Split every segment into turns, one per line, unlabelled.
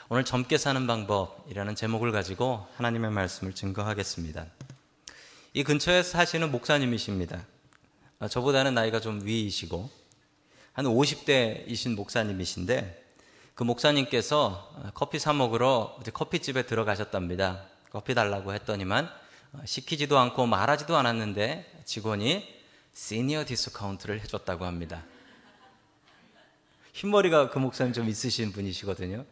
오늘 젊게 사는 방법이라는 제목을 가지고 하나님의 말씀을 증거하겠습니다. 이 근처에 사시는 목사님이십니다. 저보다는 나이가 좀 위이시고 한 50대이신 목사님이신데 그 목사님께서 커피 사 먹으러 커피집에 들어가셨답니다. 커피 달라고 했더니만 시키지도 않고 말하지도 않았는데 직원이 시니어 디스카운트를 해줬다고 합니다. 흰머리가 그 목사님 좀 있으신 분이시거든요.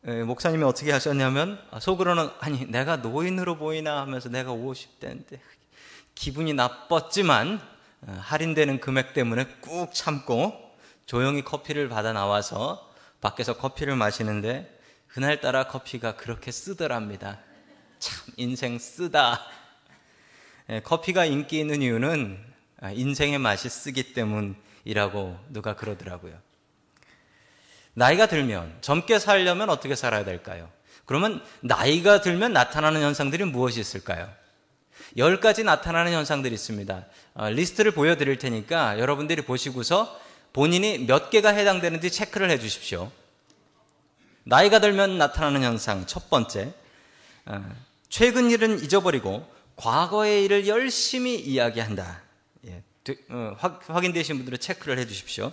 목사님이 어떻게 하셨냐면 속으로는 아니 내가 노인으로 보이나 하면서 내가 50대인데 기분이 나빴지만 할인되는 금액 때문에 꾹 참고 조용히 커피를 받아 나와서 밖에서 커피를 마시는데 그날따라 커피가 그렇게 쓰더랍니다. 참 인생 쓰다. 커피가 인기 있는 이유는 인생의 맛이 쓰기 때문이라고 누가 그러더라고요. 나이가 들면 젊게 살려면 어떻게 살아야 될까요? 그러면 나이가 들면 나타나는 현상들이 무엇이 있을까요? 10가지 나타나는 현상들이 있습니다. 리스트를 보여드릴 테니까 여러분들이 보시고서 본인이 몇 개가 해당되는지 체크를 해 주십시오. 나이가 들면 나타나는 현상 첫 번째, 최근 일은 잊어버리고 과거의 일을 열심히 이야기한다. 확인되신 분들은 체크를 해 주십시오.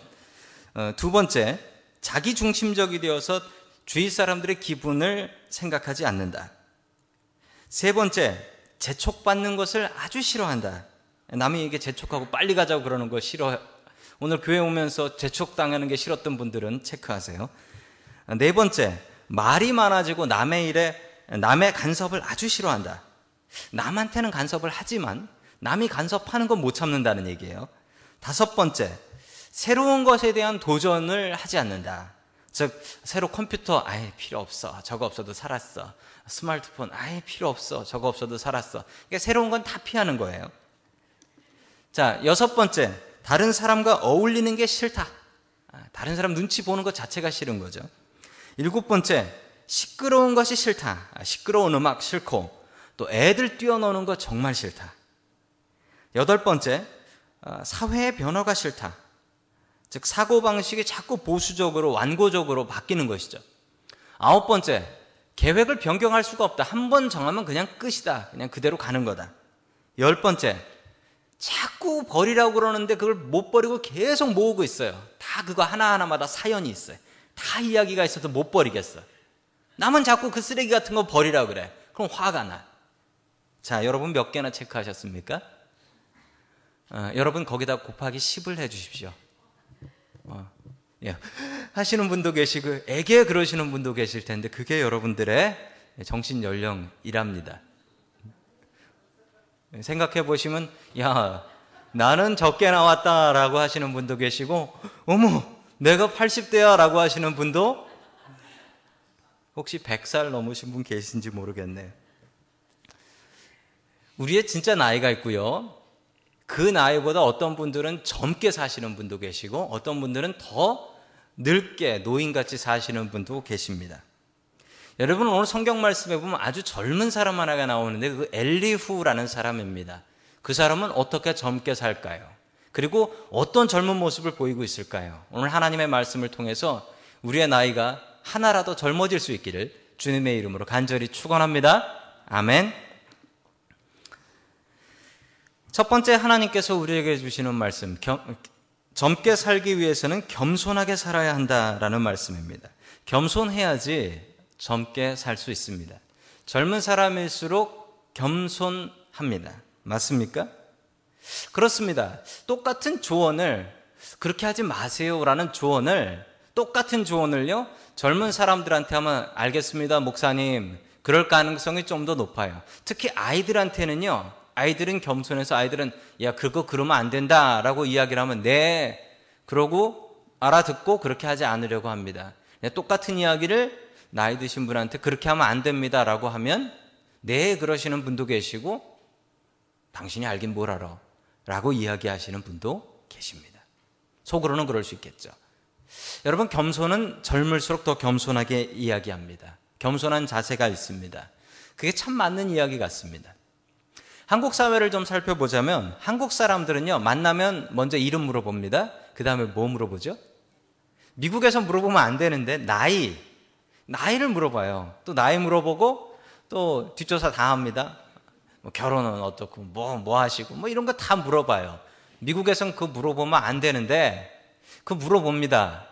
두 번째, 자기 중심적이 되어서 주위 사람들의 기분을 생각하지 않는다. 세 번째, 재촉받는 것을 아주 싫어한다. 남이 이게 재촉하고 빨리 가자고 그러는 거 싫어. 오늘 교회 오면서 재촉당하는 게 싫었던 분들은 체크하세요. 네 번째, 말이 많아지고 남의 일에 남의 간섭을 아주 싫어한다. 남한테는 간섭을 하지만 남이 간섭하는 건 못 참는다는 얘기예요. 다섯 번째, 새로운 것에 대한 도전을 하지 않는다. 즉 새로 컴퓨터 아예 필요 없어. 저거 없어도 살았어. 스마트폰 아예 필요 없어. 저거 없어도 살았어. 그러니까 새로운 건 다 피하는 거예요. 자, 여섯 번째, 다른 사람과 어울리는 게 싫다. 다른 사람 눈치 보는 것 자체가 싫은 거죠. 일곱 번째, 시끄러운 것이 싫다. 시끄러운 음악 싫고 또 애들 뛰어노는 거 정말 싫다. 여덟 번째, 사회의 변화가 싫다. 즉 사고방식이 자꾸 보수적으로 완고적으로 바뀌는 것이죠. 아홉 번째, 계획을 변경할 수가 없다. 한 번 정하면 그냥 끝이다. 그냥 그대로 가는 거다. 열 번째, 자꾸 버리라고 그러는데 그걸 못 버리고 계속 모으고 있어요. 다 그거 하나하나마다 사연이 있어요. 다 이야기가 있어서 못 버리겠어. 남은 자꾸 그 쓰레기 같은 거 버리라고 그래. 그럼 화가 나. 자, 여러분 몇 개나 체크하셨습니까? 여러분 거기다 곱하기 10을 해 주십시오. 예. 하시는 분도 계시고 애게 그러시는 분도 계실 텐데 그게 여러분들의 정신 연령이랍니다. 생각해 보시면 야 나는 적게 나왔다라고 하시는 분도 계시고 어머 내가 80대야 라고 하시는 분도 혹시 100살 넘으신 분 계신지 모르겠네요. 우리의 진짜 나이가 있고요. 그 나이보다 어떤 분들은 젊게 사시는 분도 계시고 어떤 분들은 더 늙게 노인같이 사시는 분도 계십니다. 여러분 오늘 성경 말씀에 보면 아주 젊은 사람 하나가 나오는데 그 엘리후라는 사람입니다. 그 사람은 어떻게 젊게 살까요? 그리고 어떤 젊은 모습을 보이고 있을까요? 오늘 하나님의 말씀을 통해서 우리의 나이가 하나라도 젊어질 수 있기를 주님의 이름으로 간절히 축원합니다. 아멘. 첫 번째 하나님께서 우리에게 주시는 말씀, 젊게 살기 위해서는 겸손하게 살아야 한다라는 말씀입니다. 겸손해야지 젊게 살 수 있습니다. 젊은 사람일수록 겸손합니다. 맞습니까? 그렇습니다. 똑같은 조언을 그렇게 하지 마세요라는 조언을 똑같은 조언을요 젊은 사람들한테 하면 알겠습니다 목사님 그럴 가능성이 좀 더 높아요. 특히 아이들한테는요 아이들은 겸손해서 아이들은 야 그거 그러면 안 된다라고 이야기를 하면 네 그러고 알아듣고 그렇게 하지 않으려고 합니다. 똑같은 이야기를 나이 드신 분한테 그렇게 하면 안 됩니다라고 하면 네 그러시는 분도 계시고 당신이 알긴 뭘 알아 라고 이야기하시는 분도 계십니다. 속으로는 그럴 수 있겠죠. 여러분 겸손은 젊을수록 더 겸손하게 이야기합니다. 겸손한 자세가 있습니다. 그게 참 맞는 이야기 같습니다. 한국 사회를 좀 살펴보자면 한국 사람들은요 만나면 먼저 이름 물어봅니다. 그 다음에 뭐 물어보죠? 미국에서 물어보면 안 되는데 나이를 물어봐요. 또 나이 물어보고 또 뒷조사 다 합니다. 뭐 결혼은 어떻고 뭐 하시고 뭐 이런 거 다 물어봐요. 미국에선 그거 물어보면 안 되는데 그거 물어봅니다.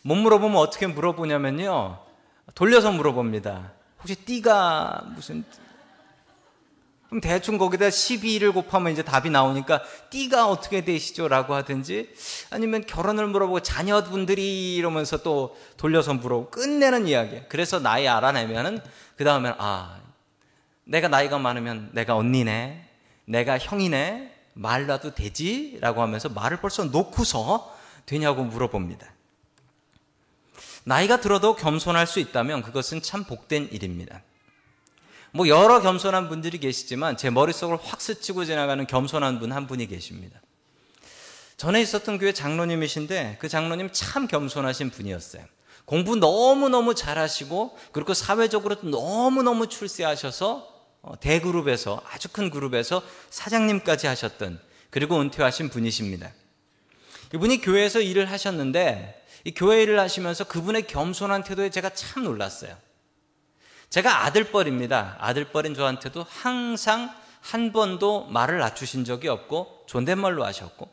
못 물어보면 어떻게 물어보냐면요, 돌려서 물어봅니다. 혹시 띠가 무슨, 그럼 대충 거기다 12를 곱하면 이제 답이 나오니까 띠가 어떻게 되시죠? 라고 하든지, 아니면 결혼을 물어보고 자녀분들이 이러면서 또 돌려서 물어보고 끝내는 이야기. 그래서 나이 알아내면은 그 다음에 내가 나이가 많으면 내가 언니네, 내가 형이네, 말라도 되지? 라고 하면서 말을 벌써 놓고서 되냐고 물어봅니다. 나이가 들어도 겸손할 수 있다면 그것은 참 복된 일입니다. 뭐 여러 겸손한 분들이 계시지만 제 머릿속을 확 스치고 지나가는 겸손한 분 한 분이 계십니다. 전에 있었던 교회 장로님이신데 그 장로님 참 겸손하신 분이었어요. 공부 너무너무 잘하시고 그리고 사회적으로도 너무너무 출세하셔서 대그룹에서, 아주 큰 그룹에서 사장님까지 하셨던, 그리고 은퇴하신 분이십니다. 이분이 교회에서 일을 하셨는데 이 교회 일을 하시면서 그분의 겸손한 태도에 제가 참 놀랐어요. 제가 아들뻘입니다. 아들뻘인 저한테도 항상 한 번도 말을 낮추신 적이 없고 존댓말로 하셨고,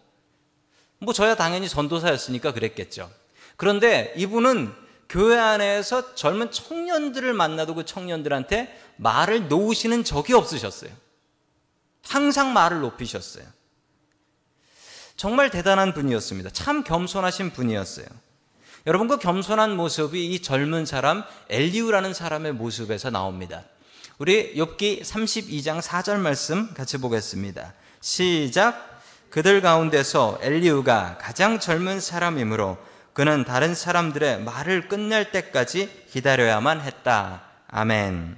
뭐 저야 당연히 전도사였으니까 그랬겠죠. 그런데 이분은 교회 안에서 젊은 청년들을 만나도 그 청년들한테 말을 놓으시는 적이 없으셨어요. 항상 말을 높이셨어요. 정말 대단한 분이었습니다. 참 겸손하신 분이었어요. 여러분, 그 겸손한 모습이 이 젊은 사람 엘리후라는 사람의 모습에서 나옵니다. 우리 욥기 32장 4절 말씀 같이 보겠습니다. 시작. 그들 가운데서 엘리후가 가장 젊은 사람이므로 그는 다른 사람들의 말을 끝낼 때까지 기다려야만 했다. 아멘.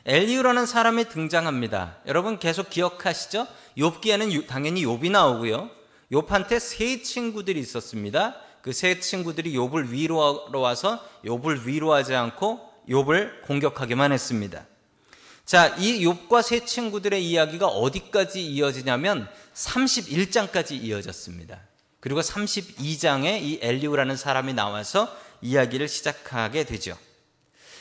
엘리후라는 사람이 등장합니다. 여러분 계속 기억하시죠? 욥기에는 당연히 욥이 나오고요. 욥한테 세 친구들이 있었습니다. 그 세 친구들이 욥을 위로하러 와서 욥을 위로하지 않고 욥을 공격하기만 했습니다. 자, 이 욥과 세 친구들의 이야기가 어디까지 이어지냐면 31장까지 이어졌습니다. 그리고 32장에 이 엘리후라는 사람이 나와서 이야기를 시작하게 되죠.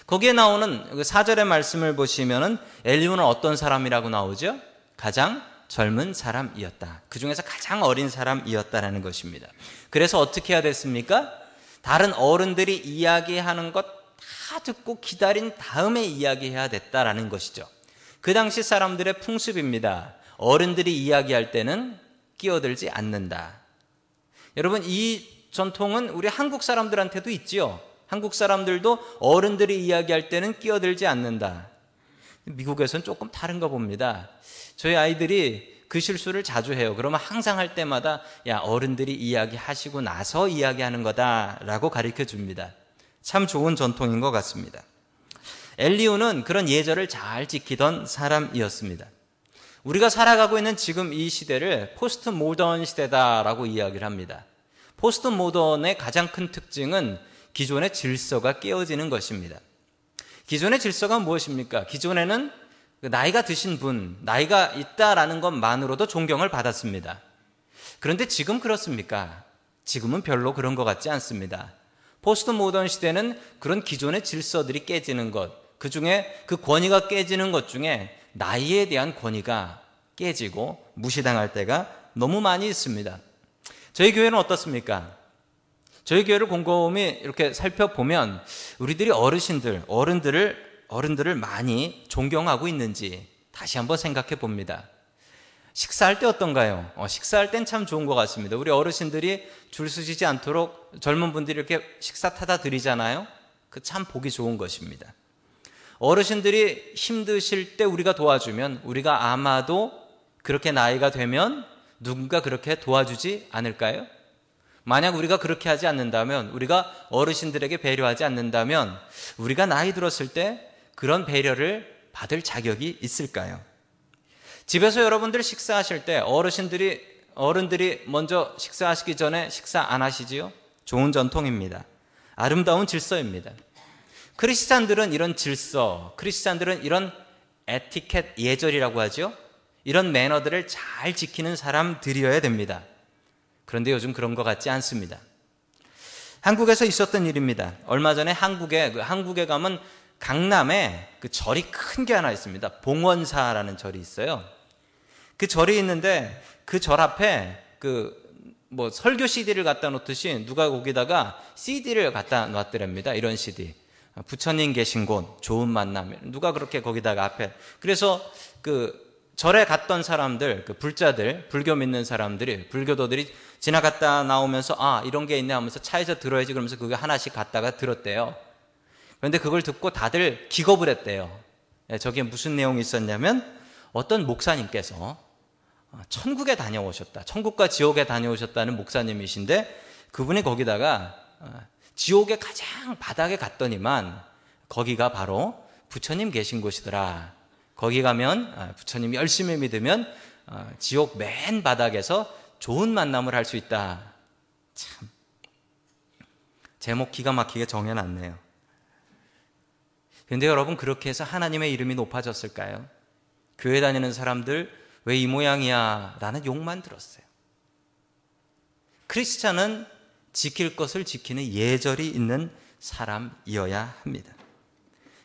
거기에 나오는 4절의 말씀을 보시면은 엘리후는 어떤 사람이라고 나오죠? 가장 젊은 사람이었다. 그 중에서 가장 어린 사람이었다라는 것입니다. 그래서 어떻게 해야 됐습니까? 다른 어른들이 이야기하는 것 다 듣고 기다린 다음에 이야기해야 됐다라는 것이죠. 그 당시 사람들의 풍습입니다. 어른들이 이야기할 때는 끼어들지 않는다. 여러분, 이 전통은 우리 한국 사람들한테도 있지요. 한국 사람들도 어른들이 이야기할 때는 끼어들지 않는다. 미국에서는 조금 다른가 봅니다. 저희 아이들이 그 실수를 자주 해요. 그러면 항상 할 때마다 야, 어른들이 이야기하시고 나서 이야기하는 거다라고 가르쳐 줍니다. 참 좋은 전통인 것 같습니다. 엘리후는 그런 예절을 잘 지키던 사람이었습니다. 우리가 살아가고 있는 지금 이 시대를 포스트 모던 시대다라고 이야기를 합니다. 포스트 모던의 가장 큰 특징은 기존의 질서가 깨어지는 것입니다. 기존의 질서가 무엇입니까? 기존에는 나이가 드신 분, 나이가 있다라는 것만으로도 존경을 받았습니다. 그런데 지금 그렇습니까? 지금은 별로 그런 것 같지 않습니다. 포스트 모던 시대는 그런 기존의 질서들이 깨지는 것, 그 중에 그 권위가 깨지는 것 중에 나이에 대한 권위가 깨지고 무시당할 때가 너무 많이 있습니다. 저희 교회는 어떻습니까? 저희 교회를 곰곰이 이렇게 살펴보면 우리들이 어른들을 많이 존경하고 있는지 다시 한번 생각해 봅니다. 식사할 때 어떤가요? 식사할 땐 참 좋은 것 같습니다. 우리 어르신들이 줄 서지지 않도록 젊은 분들이 이렇게 식사 타다 드리잖아요. 그 참 보기 좋은 것입니다. 어르신들이 힘드실 때 우리가 도와주면 우리가 아마도 그렇게 나이가 되면 누군가 그렇게 도와주지 않을까요? 만약 우리가 그렇게 하지 않는다면, 우리가 어르신들에게 배려하지 않는다면 우리가 나이 들었을 때 그런 배려를 받을 자격이 있을까요? 집에서 여러분들 식사하실 때 어른들이 먼저 식사하시기 전에 식사 안 하시지요? 좋은 전통입니다. 아름다운 질서입니다. 크리스찬들은 이런 질서, 크리스찬들은 이런 에티켓, 예절이라고 하죠. 이런 매너들을 잘 지키는 사람들이어야 됩니다. 그런데 요즘 그런 것 같지 않습니다. 한국에서 있었던 일입니다. 얼마 전에 한국에 가면 강남에 그 절이 큰 게 하나 있습니다. 봉원사라는 절이 있어요. 그 절이 있는데 그 절 앞에 뭐 설교 CD를 갖다 놓듯이 누가 거기다가 CD를 갖다 놨더랍니다. 이런 CD. 부처님 계신 곳, 좋은 만남. 누가 그렇게 거기다가 앞에. 그래서 절에 갔던 사람들, 불자들, 불교 믿는 사람들이, 불교도들이 지나갔다 나오면서 이런 게 있네 하면서 차에서 들어야지 그러면서 그거 하나씩 갖다가 들었대요. 그런데 그걸 듣고 다들 기겁을 했대요. 저게 무슨 내용이 있었냐면 어떤 목사님께서 천국에 다녀오셨다. 천국과 지옥에 다녀오셨다는 목사님이신데 그분이 거기다가 지옥의 가장 바닥에 갔더니만 거기가 바로 부처님 계신 곳이더라. 거기 가면 부처님 열심히 믿으면 지옥 맨 바닥에서 좋은 만남을 할 수 있다. 참 제목 기가 막히게 정해놨네요. 그런데 여러분 그렇게 해서 하나님의 이름이 높아졌을까요? 교회 다니는 사람들 왜 이 모양이야? 라는 욕만 들었어요. 크리스찬은 지킬 것을 지키는 예절이 있는 사람이어야 합니다.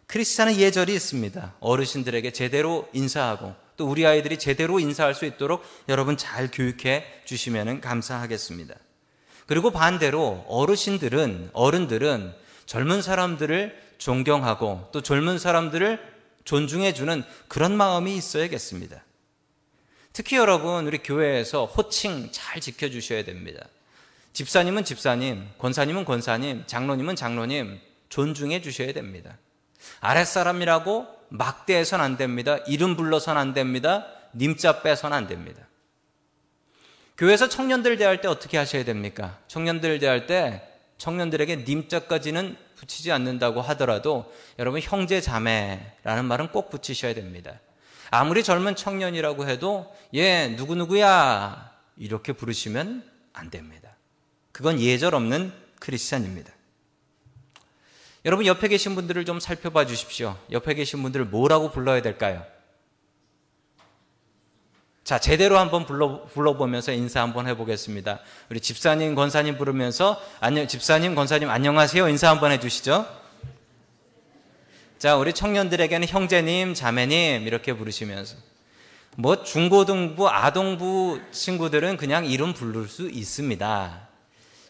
크리스찬은 예절이 있습니다. 어르신들에게 제대로 인사하고 또 우리 아이들이 제대로 인사할 수 있도록 여러분 잘 교육해 주시면 감사하겠습니다. 그리고 반대로 어른들은 젊은 사람들을 존경하고 또 젊은 사람들을 존중해 주는 그런 마음이 있어야겠습니다. 특히 여러분 우리 교회에서 호칭 잘 지켜주셔야 됩니다. 집사님은 집사님, 권사님은 권사님, 장로님은 장로님 존중해 주셔야 됩니다. 아랫사람이라고 막대해서는 안 됩니다. 이름 불러서는 안 됩니다. 님자 빼서는 안 됩니다. 교회에서 청년들 대할 때 어떻게 하셔야 됩니까? 청년들 대할 때 청년들에게 님자까지는 붙이지 않는다고 하더라도 여러분 형제 자매라는 말은 꼭 붙이셔야 됩니다. 아무리 젊은 청년이라고 해도 얘 누구누구야 이렇게 부르시면 안 됩니다. 그건 예절 없는 크리스찬입니다. 여러분 옆에 계신 분들을 좀 살펴봐 주십시오. 옆에 계신 분들을 뭐라고 불러야 될까요? 자, 제대로 한번 불러보면서 인사 한번 해보겠습니다. 우리 집사님, 권사님 부르면서 집사님, 권사님 안녕하세요 인사 한번 해주시죠. 자, 우리 청년들에게는 형제님, 자매님 이렇게 부르시면서 뭐 중고등부, 아동부 친구들은 그냥 이름 부를 수 있습니다.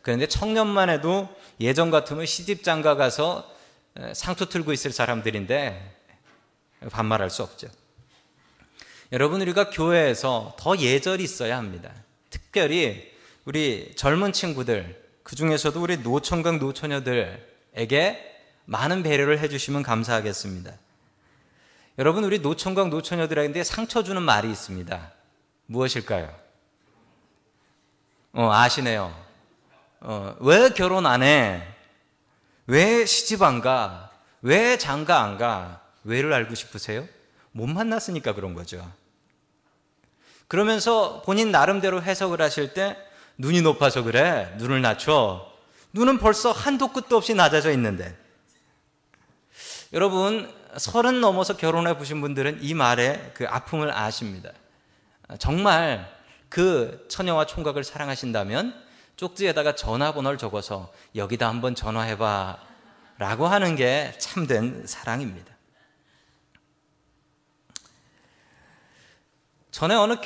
그런데 청년만 해도 예전 같으면 시집장가 가서 상투 틀고 있을 사람들인데 반말할 수 없죠. 여러분 우리가 교회에서 더 예절이 있어야 합니다. 특별히 우리 젊은 친구들, 그중에서도 우리 노총각 노처녀들에게 많은 배려를 해주시면 감사하겠습니다. 여러분 우리 노총각 노처녀들에게 상처 주는 말이 있습니다. 무엇일까요? 아시네요. 왜 결혼 안 해? 왜 시집 안 가? 왜 장가 안 가? 왜를 알고 싶으세요? 못 만났으니까 그런 거죠. 그러면서 본인 나름대로 해석을 하실 때 눈이 높아서 그래. 눈을 낮춰. 눈은 벌써 한도 끝도 없이 낮아져 있는데. 여러분 30 넘어서 결혼해 보신 분들은 이 말의 그 아픔을 아십니다. 정말 그 처녀와 총각을 사랑하신다면 쪽지에다가 전화번호를 적어서 여기다 한번 전화해봐 라고 하는 게 참된 사랑입니다. 전에 어느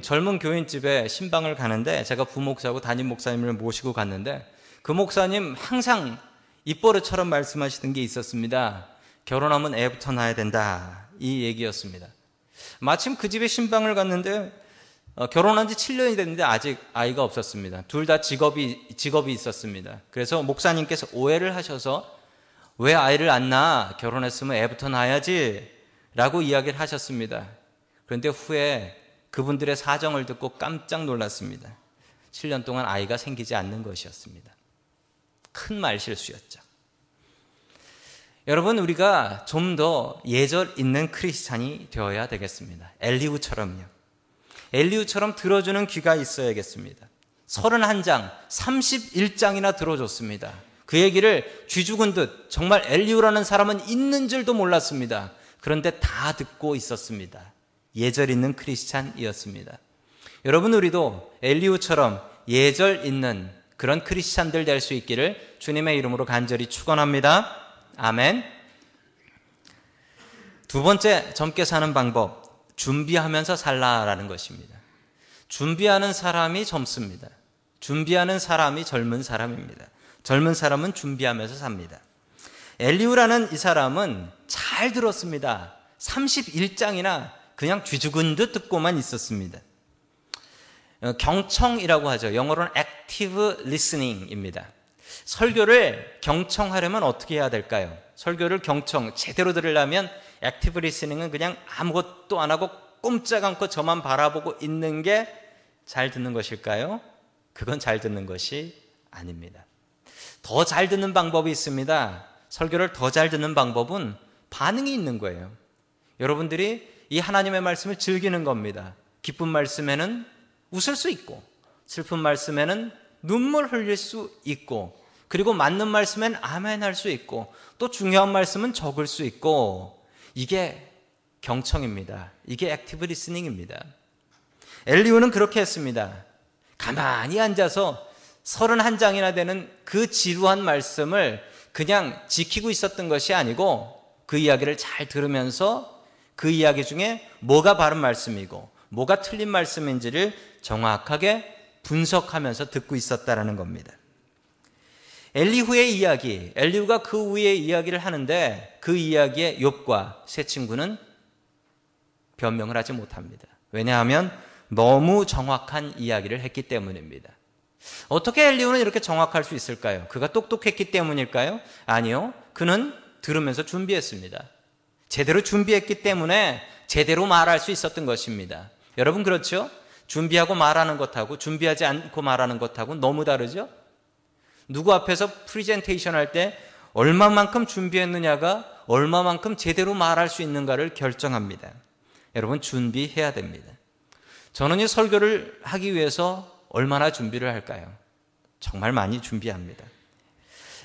젊은 교인집에 신방을 가는데 제가 부목사하고 담임 목사님을 모시고 갔는데 그 목사님 항상 입버릇처럼 말씀하시던 게 있었습니다. 결혼하면 애부터 낳아야 된다. 이 얘기였습니다. 마침 그 집에 신방을 갔는데 결혼한 지 7년이 됐는데 아직 아이가 없었습니다. 둘 다 직업이 있었습니다. 그래서 목사님께서 오해를 하셔서 왜 아이를 안 낳아? 결혼했으면 애부터 낳아야지 라고 이야기를 하셨습니다. 그런데 후에 그분들의 사정을 듣고 깜짝 놀랐습니다. 7년 동안 아이가 생기지 않는 것이었습니다. 큰 말실수였죠. 여러분 우리가 좀 더 예절 있는 크리스찬이 되어야 되겠습니다. 엘리후처럼요. 엘리후처럼 들어주는 귀가 있어야겠습니다. 31장, 31장이나 들어줬습니다. 그 얘기를 쥐 죽은 듯 정말 엘리후라는 사람은 있는 줄도 몰랐습니다. 그런데 다 듣고 있었습니다. 예절 있는 크리스찬이었습니다. 여러분 우리도 엘리후처럼 예절 있는 그런 크리스찬들 될 수 있기를 주님의 이름으로 간절히 축원합니다. 아멘. 두 번째 젊게 사는 방법, 준비하면서 살라라는 것입니다. 준비하는 사람이 젊습니다. 준비하는 사람이 젊은 사람입니다. 젊은 사람은 준비하면서 삽니다. 엘리후라는 이 사람은 잘 들었습니다. 31장이나 그냥 쥐죽은 듯 듣고만 있었습니다. 경청이라고 하죠. 영어로는 active listening입니다. 설교를 경청하려면 어떻게 해야 될까요? 설교를 제대로 들으려면 active listening은 그냥 아무것도 안 하고 꼼짝 않고 저만 바라보고 있는 게 잘 듣는 것일까요? 그건 잘 듣는 것이 아닙니다. 더 잘 듣는 방법이 있습니다. 설교를 더 잘 듣는 방법은 반응이 있는 거예요. 여러분들이 이 하나님의 말씀을 즐기는 겁니다. 기쁜 말씀에는 웃을 수 있고, 슬픈 말씀에는 눈물 흘릴 수 있고, 그리고 맞는 말씀엔 아멘 할 수 있고, 또 중요한 말씀은 적을 수 있고, 이게 경청입니다. 이게 액티브 리스닝입니다. 엘리후는 그렇게 했습니다. 가만히 앉아서 31장이나 되는 그 지루한 말씀을 그냥 지키고 있었던 것이 아니고 그 이야기를 잘 들으면서 그 이야기 중에 뭐가 바른 말씀이고 뭐가 틀린 말씀인지를 정확하게 분석하면서 듣고 있었다라는 겁니다. 엘리후의 이야기, 엘리후가 그 후에 이야기를 하는데 그 이야기에 욥과 세 친구는 변명을 하지 못합니다. 왜냐하면 너무 정확한 이야기를 했기 때문입니다. 어떻게 엘리후는 이렇게 정확할 수 있을까요? 그가 똑똑했기 때문일까요? 아니요. 그는 들으면서 준비했습니다. 제대로 준비했기 때문에 제대로 말할 수 있었던 것입니다. 여러분 그렇죠? 준비하고 말하는 것하고 준비하지 않고 말하는 것하고 너무 다르죠? 누구 앞에서 프리젠테이션 할 때 얼마만큼 준비했느냐가 얼마만큼 제대로 말할 수 있는가를 결정합니다. 여러분 준비해야 됩니다. 저는 이 설교를 하기 위해서 얼마나 준비를 할까요? 정말 많이 준비합니다.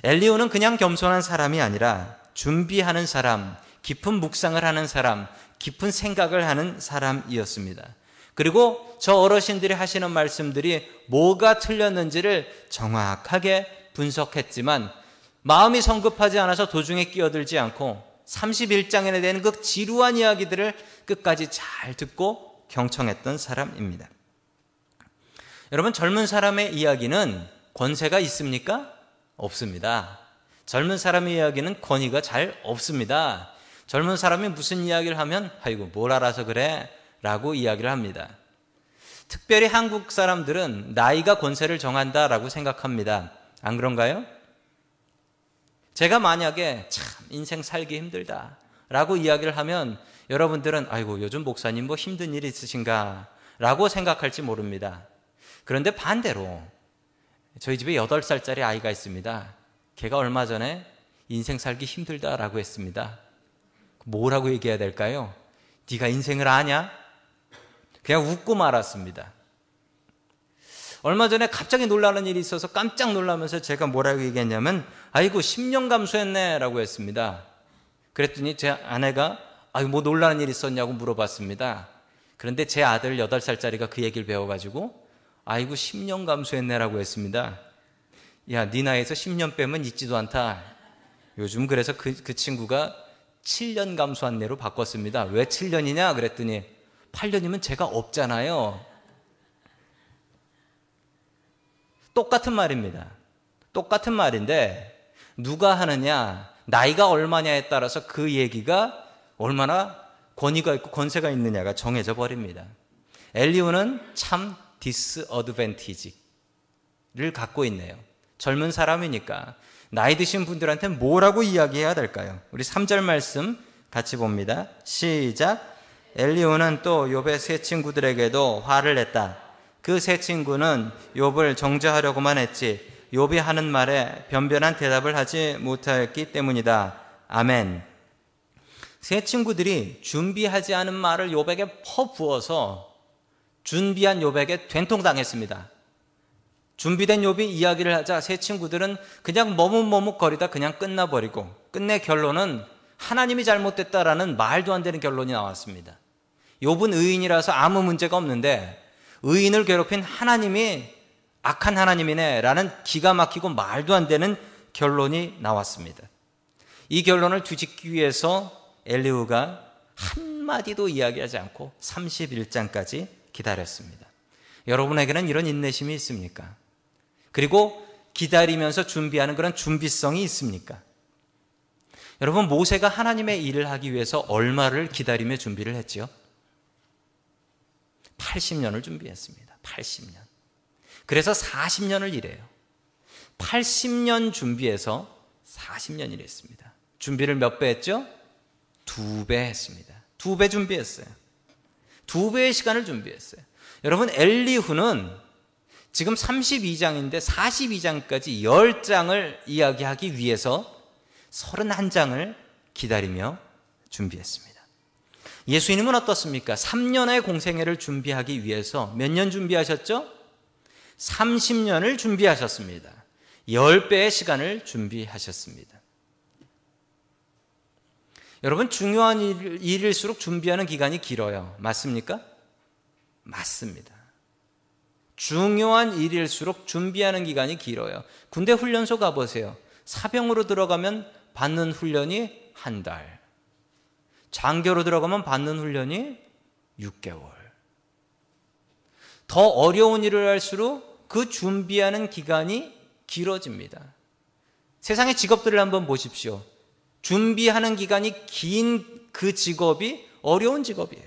엘리후는 그냥 겸손한 사람이 아니라 준비하는 사람, 깊은 묵상을 하는 사람, 깊은 생각을 하는 사람이었습니다. 그리고 저 어르신들이 하시는 말씀들이 뭐가 틀렸는지를 정확하게 분석했지만 마음이 성급하지 않아서 도중에 끼어들지 않고 31장에 대한 그 지루한 이야기들을 끝까지 잘 듣고 경청했던 사람입니다. 여러분 젊은 사람의 이야기는 권세가 있습니까? 없습니다. 젊은 사람의 이야기는 권위가 잘 없습니다. 젊은 사람이 무슨 이야기를 하면 아이고 뭘 알아서 그래 라고 이야기를 합니다. 특별히 한국 사람들은 나이가 권세를 정한다라고 생각합니다. 안 그런가요? 제가 만약에 참 인생 살기 힘들다 라고 이야기를 하면 여러분들은 아이고 요즘 목사님 뭐 힘든 일 있으신가 라고 생각할지 모릅니다. 그런데 반대로 저희 집에 8살짜리 아이가 있습니다. 걔가 얼마 전에 인생 살기 힘들다라고 했습니다. 뭐라고 얘기해야 될까요? 네가 인생을 아냐? 그냥 웃고 말았습니다. 얼마 전에 갑자기 놀라는 일이 있어서 깜짝 놀라면서 제가 뭐라고 얘기했냐면 아이고 10년 감수했네 라고 했습니다. 그랬더니 제 아내가 아이고 뭐 놀라는 일이 있었냐고 물어봤습니다. 그런데 제 아들 8살짜리가 그 얘기를 배워가지고 아이고 10년 감수했네 라고 했습니다. 야, 네 나이에서 10년 빼면 있지도 않다. 요즘 그래서 그 친구가 7년 감수한 내로 바꿨습니다. 왜 7년이냐 그랬더니 8년이면 제가 없잖아요. 똑같은 말입니다. 똑같은 말인데 누가 하느냐 나이가 얼마냐에 따라서 그 얘기가 얼마나 권위가 있고 권세가 있느냐가 정해져 버립니다. 엘리후는 참 디스어드밴티지를 갖고 있네요. 젊은 사람이니까 나이 드신 분들한테 뭐라고 이야기해야 될까요? 우리 3절 말씀 같이 봅니다. 시작. 엘리후는 또 욥의 세 친구들에게도 화를 냈다. 그 세 친구는 욥을 정죄하려고만 했지 욥이 하는 말에 변변한 대답을 하지 못하였기 때문이다. 아멘. 세 친구들이 준비하지 않은 말을 욥에게 퍼부어서 준비한 욥에게 된통당했습니다. 준비된 욥이 이야기를 하자 세 친구들은 그냥 머뭇머뭇거리다 그냥 끝나버리고 끝내 결론은 하나님이 잘못됐다라는 말도 안 되는 결론이 나왔습니다. 욥은 의인이라서 아무 문제가 없는데 의인을 괴롭힌 하나님이 악한 하나님이네 라는 기가 막히고 말도 안 되는 결론이 나왔습니다. 이 결론을 뒤집기 위해서 엘리후가 한마디도 이야기하지 않고 31장까지 기다렸습니다. 여러분에게는 이런 인내심이 있습니까? 그리고 기다리면서 준비하는 그런 준비성이 있습니까? 여러분, 모세가 하나님의 일을 하기 위해서 얼마를 기다리며 준비를 했지요? 80년을 준비했습니다. 80년. 그래서 40년을 일해요. 80년 준비해서 40년 일했습니다. 준비를 몇 배 했죠? 2배 했습니다. 2배 준비했어요. 2배의 시간을 준비했어요. 여러분, 엘리후는 지금 32장인데 42장까지 10장을 이야기하기 위해서 31장을 기다리며 준비했습니다. 예수님은 어떻습니까? 3년의 공생애를 준비하기 위해서 몇 년 준비하셨죠? 30년을 준비하셨습니다. 10배의 시간을 준비하셨습니다. 여러분, 중요한 일일수록 준비하는 기간이 길어요. 맞습니까? 맞습니다. 중요한 일일수록 준비하는 기간이 길어요. 군대 훈련소 가보세요. 사병으로 들어가면 받는 훈련이 한 달, 장교로 들어가면 받는 훈련이 6개월. 더 어려운 일을 할수록 그 준비하는 기간이 길어집니다. 세상의 직업들을 한번 보십시오. 준비하는 기간이 긴 그 직업이 어려운 직업이에요.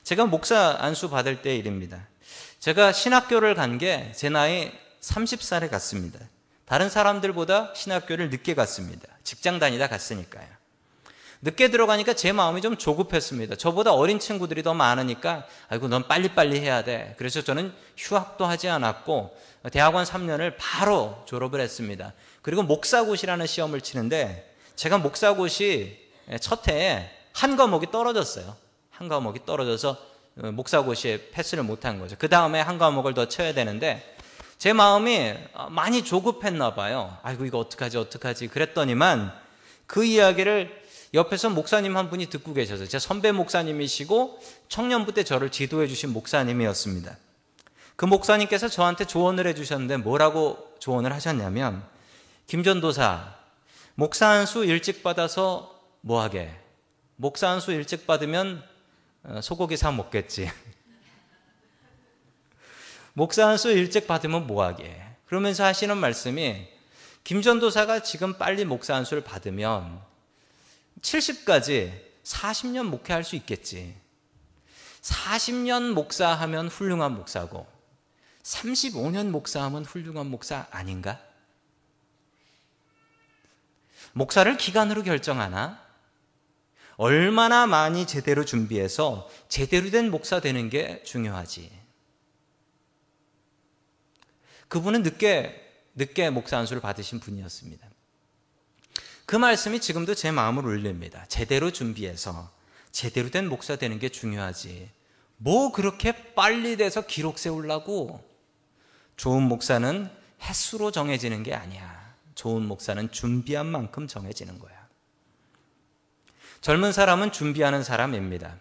제가 목사 안수 받을 때 일입니다. 제가 신학교를 간 게 제 나이 30살에 갔습니다. 다른 사람들보다 신학교를 늦게 갔습니다. 직장 다니다 갔으니까요. 늦게 들어가니까 제 마음이 좀 조급했습니다. 저보다 어린 친구들이 더 많으니까 아이고 넌 빨리빨리 해야 돼. 그래서 저는 휴학도 하지 않았고 대학원 3년을 바로 졸업을 했습니다. 그리고 목사고시라는 시험을 치는데 제가 목사고시 첫 해에 한 과목이 떨어졌어요. 한 과목이 떨어져서 목사고시에 패스를 못한 거죠. 그 다음에 한 과목을 더 쳐야 되는데 제 마음이 많이 조급했나 봐요. 아이고 이거 어떡하지 그랬더니만 그 이야기를 옆에서 목사님 한 분이 듣고 계셔서 제 선배 목사님이시고 청년부 때 저를 지도해 주신 목사님이었습니다. 그 목사님께서 저한테 조언을 해 주셨는데 뭐라고 조언을 하셨냐면 김전도사, 목사 안수 일찍 받아서 뭐하게? 목사 안수 일찍 받으면 소고기 사 먹겠지. 목사 안수 일찍 받으면 뭐하게? 그러면서 하시는 말씀이 김전도사가 지금 빨리 목사 안수를 받으면 70까지 40년 목회할 수 있겠지. 40년 목사하면 훌륭한 목사고 35년 목사하면 훌륭한 목사 아닌가? 목사를 기간으로 결정하나? 얼마나 많이 제대로 준비해서 제대로 된 목사 되는 게 중요하지. 그분은 늦게 목사 안수를 받으신 분이었습니다. 그 말씀이 지금도 제 마음을 울립니다. 제대로 준비해서 제대로 된 목사 되는 게 중요하지. 뭐 그렇게 빨리 돼서 기록 세우려고. 좋은 목사는 횟수로 정해지는 게 아니야. 좋은 목사는 준비한 만큼 정해지는 거야. 젊은 사람은 준비하는 사람입니다.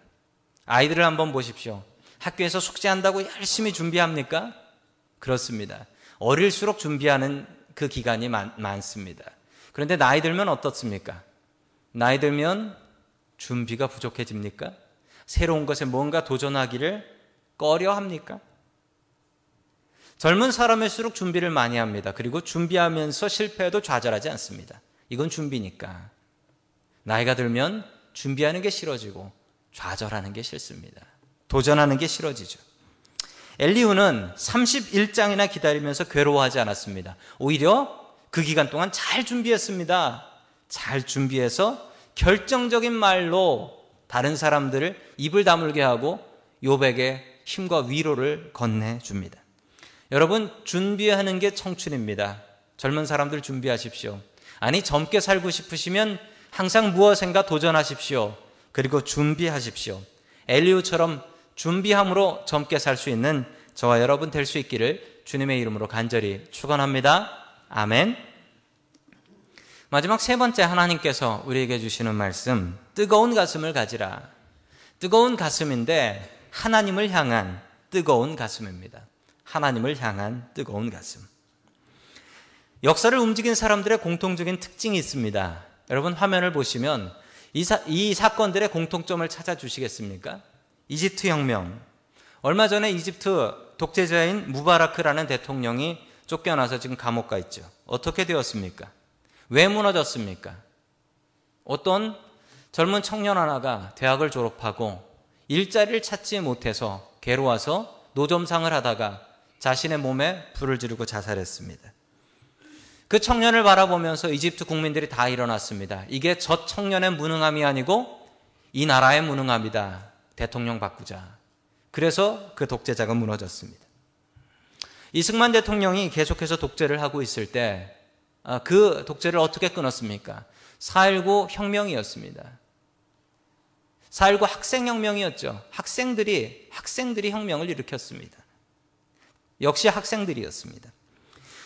아이들을 한번 보십시오. 학교에서 숙제한다고 열심히 준비합니까? 그렇습니다. 어릴수록 준비하는 그 기간이 많습니다. 그런데 나이 들면 어떻습니까? 나이 들면 준비가 부족해집니까? 새로운 것에 뭔가 도전하기를 꺼려 합니까? 젊은 사람일수록 준비를 많이 합니다. 그리고 준비하면서 실패해도 좌절하지 않습니다. 이건 준비니까. 나이가 들면 준비하는 게 싫어지고 좌절하는 게 싫습니다. 도전하는 게 싫어지죠. 엘리후는 31장이나 기다리면서 괴로워하지 않았습니다. 오히려 그 기간 동안 잘 준비했습니다. 잘 준비해서 결정적인 말로 다른 사람들을 입을 다물게 하고 욥에게 힘과 위로를 건네줍니다. 여러분, 준비하는 게 청춘입니다. 젊은 사람들 준비하십시오. 아니, 젊게 살고 싶으시면 항상 무엇인가 도전하십시오. 그리고 준비하십시오. 엘리후처럼 준비함으로 젊게 살 수 있는 저와 여러분 될 수 있기를 주님의 이름으로 간절히 축원합니다. 아멘. 마지막 세 번째, 하나님께서 우리에게 주시는 말씀, 뜨거운 가슴을 가지라. 뜨거운 가슴인데 하나님을 향한 뜨거운 가슴입니다. 하나님을 향한 뜨거운 가슴. 역사를 움직인 사람들의 공통적인 특징이 있습니다. 여러분 화면을 보시면 이 사건들의 공통점을 찾아주시겠습니까? 이집트 혁명. 얼마 전에 이집트 독재자인 무바라크라는 대통령이 쫓겨나서 지금 감옥 가 있죠. 어떻게 되었습니까? 왜 무너졌습니까? 어떤 젊은 청년 하나가 대학을 졸업하고 일자리를 찾지 못해서 괴로워서 노점상을 하다가 자신의 몸에 불을 지르고 자살했습니다. 그 청년을 바라보면서 이집트 국민들이 다 일어났습니다. 이게 저 청년의 무능함이 아니고 이 나라의 무능함이다. 대통령 바꾸자. 그래서 그 독재자가 무너졌습니다. 이승만 대통령이 계속해서 독재를 하고 있을 때 그 독재를 어떻게 끊었습니까? 4.19 혁명이었습니다. 4.19 학생혁명이었죠. 학생들이 혁명을 일으켰습니다. 역시 학생들이었습니다.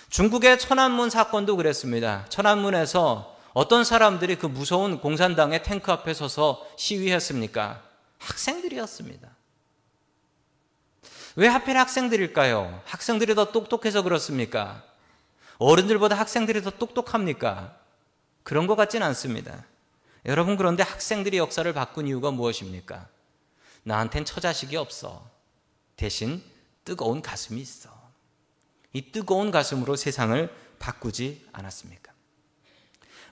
중국의 천안문 사건도 그랬습니다. 천안문에서 어떤 사람들이 그 무서운 공산당의 탱크 앞에 서서 시위했습니까? 학생들이었습니다. 왜 하필 학생들일까요? 학생들이 더 똑똑해서 그렇습니까? 어른들보다 학생들이 더 똑똑합니까? 그런 것 같진 않습니다. 여러분, 그런데 학생들이 역사를 바꾼 이유가 무엇입니까? 나한텐 처자식이 없어. 대신 뜨거운 가슴이 있어. 이 뜨거운 가슴으로 세상을 바꾸지 않았습니까?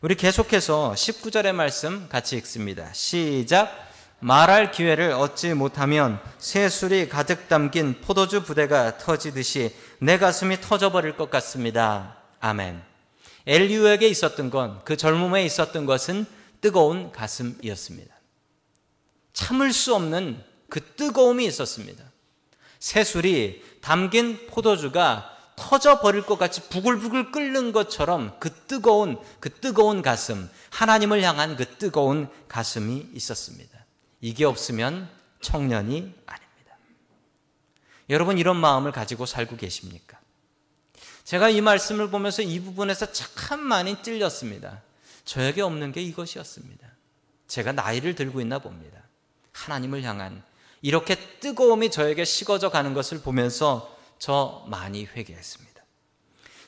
우리 계속해서 19절의 말씀 같이 읽습니다. 시작. 말할 기회를 얻지 못하면 새술이 가득 담긴 포도주 부대가 터지듯이 내 가슴이 터져버릴 것 같습니다. 아멘. 엘리후에게 있었던 건, 그 젊음에 있었던 것은 뜨거운 가슴이었습니다. 참을 수 없는 그 뜨거움이 있었습니다. 새술이 담긴 포도주가 터져버릴 것 같이 부글부글 끓는 것처럼 그 뜨거운 가슴, 하나님을 향한 그 뜨거운 가슴이 있었습니다. 이게 없으면 청년이 아닙니다. 여러분, 이런 마음을 가지고 살고 계십니까? 제가 이 말씀을 보면서 이 부분에서 참 많이 찔렸습니다. 저에게 없는 게 이것이었습니다. 제가 나이를 들고 있나 봅니다. 하나님을 향한 이렇게 뜨거움이 저에게 식어져 가는 것을 보면서 저 많이 회개했습니다.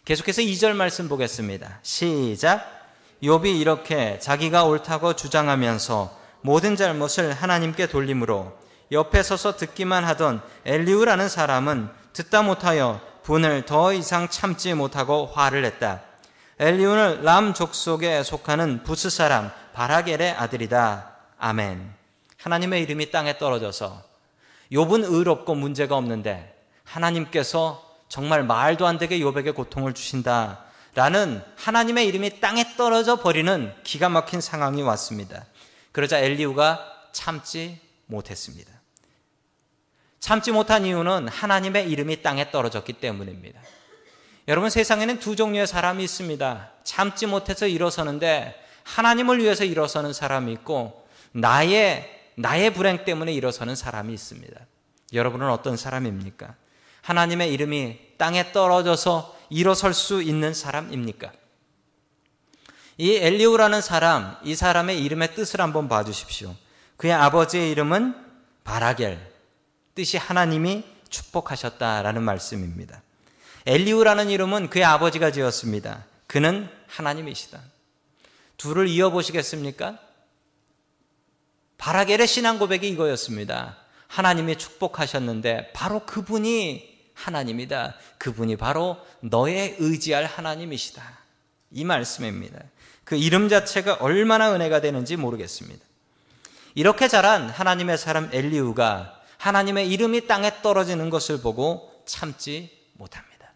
계속해서 2절 말씀 보겠습니다. 시작. 욥이 이렇게 자기가 옳다고 주장하면서 모든 잘못을 하나님께 돌림으로 옆에 서서 듣기만 하던 엘리후라는 사람은 듣다 못하여 분을 더 이상 참지 못하고 화를 냈다. 엘리후는 람 족속에 속하는 부스 사람 바라겔의 아들이다. 아멘. 하나님의 이름이 땅에 떨어져서 욥은 의롭고 문제가 없는데 하나님께서 정말 말도 안 되게 욥에게 고통을 주신다라는 하나님의 이름이 땅에 떨어져 버리는 기가 막힌 상황이 왔습니다. 그러자 엘리후가 참지 못했습니다. 참지 못한 이유는 하나님의 이름이 땅에 떨어졌기 때문입니다. 여러분, 세상에는 두 종류의 사람이 있습니다. 참지 못해서 일어서는데 하나님을 위해서 일어서는 사람이 있고 나의 불행 때문에 일어서는 사람이 있습니다. 여러분은 어떤 사람입니까? 하나님의 이름이 땅에 떨어져서 일어설 수 있는 사람입니까? 이 엘리후라는 사람, 이 사람의 이름의 뜻을 한번 봐주십시오. 그의 아버지의 이름은 바라겔, 뜻이 하나님이 축복하셨다라는 말씀입니다. 엘리후라는 이름은 그의 아버지가 지었습니다. 그는 하나님이시다. 둘을 이어보시겠습니까? 바라겔의 신앙 고백이 이거였습니다. 하나님이 축복하셨는데 바로 그분이 하나님이다. 그분이 바로 너의 의지할 하나님이시다. 이 말씀입니다. 그 이름 자체가 얼마나 은혜가 되는지 모르겠습니다. 이렇게 자란 하나님의 사람 엘리후가 하나님의 이름이 땅에 떨어지는 것을 보고 참지 못합니다.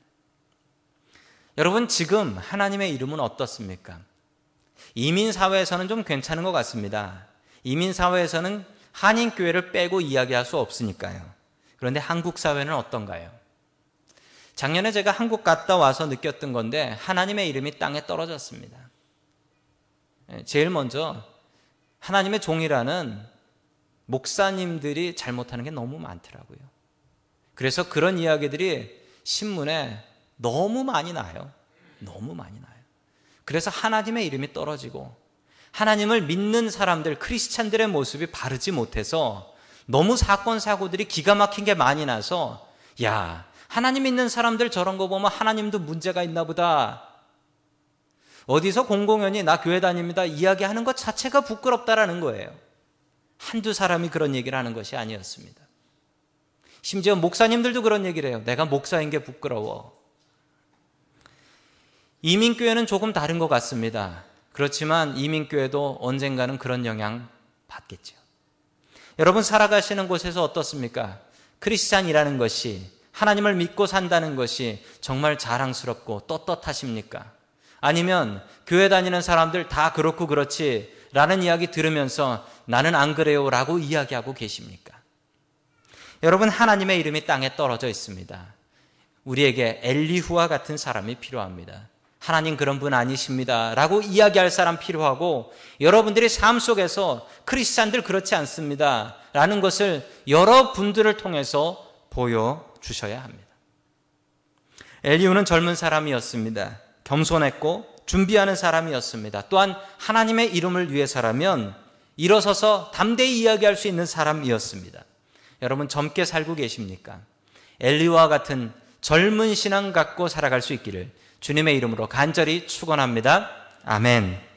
여러분, 지금 하나님의 이름은 어떻습니까? 이민사회에서는 좀 괜찮은 것 같습니다. 이민사회에서는 한인교회를 빼고 이야기할 수 없으니까요. 그런데 한국 사회는 어떤가요? 작년에 제가 한국 갔다 와서 느꼈던 건데 하나님의 이름이 땅에 떨어졌습니다. 제일 먼저 하나님의 종이라는 목사님들이 잘못하는 게 너무 많더라고요. 그래서 그런 이야기들이 신문에 너무 많이 나요. 너무 많이 나요. 그래서 하나님의 이름이 떨어지고 하나님을 믿는 사람들, 크리스찬들의 모습이 바르지 못해서 너무 사건 사고들이 기가 막힌 게 많이 나서 야, 하나님 믿는 사람들 저런 거 보면 하나님도 문제가 있나 보다. 어디서 공공연히 나 교회 다닙니다 이야기하는 것 자체가 부끄럽다라는 거예요. 한두 사람이 그런 얘기를 하는 것이 아니었습니다. 심지어 목사님들도 그런 얘기를 해요. 내가 목사인 게 부끄러워. 이민교회는 조금 다른 것 같습니다. 그렇지만 이민교회도 언젠가는 그런 영향 받겠죠. 여러분 살아가시는 곳에서 어떻습니까? 크리스찬이라는 것이, 하나님을 믿고 산다는 것이 정말 자랑스럽고 떳떳하십니까? 아니면 교회 다니는 사람들 다 그렇고 그렇지 라는 이야기 들으면서 나는 안 그래요 라고 이야기하고 계십니까? 여러분 하나님의 이름이 땅에 떨어져 있습니다. 우리에게 엘리후와 같은 사람이 필요합니다. 하나님 그런 분 아니십니다 라고 이야기할 사람 필요하고, 여러분들이 삶 속에서 크리스찬들 그렇지 않습니다 라는 것을 여러분들을 통해서 보여주셔야 합니다. 엘리후는 젊은 사람이었습니다. 겸손했고 준비하는 사람이었습니다. 또한 하나님의 이름을 위해서라면 일어서서 담대히 이야기할 수 있는 사람이었습니다. 여러분 젊게 살고 계십니까? 엘리후와 같은 젊은 신앙 갖고 살아갈 수 있기를 주님의 이름으로 간절히 축원합니다. 아멘.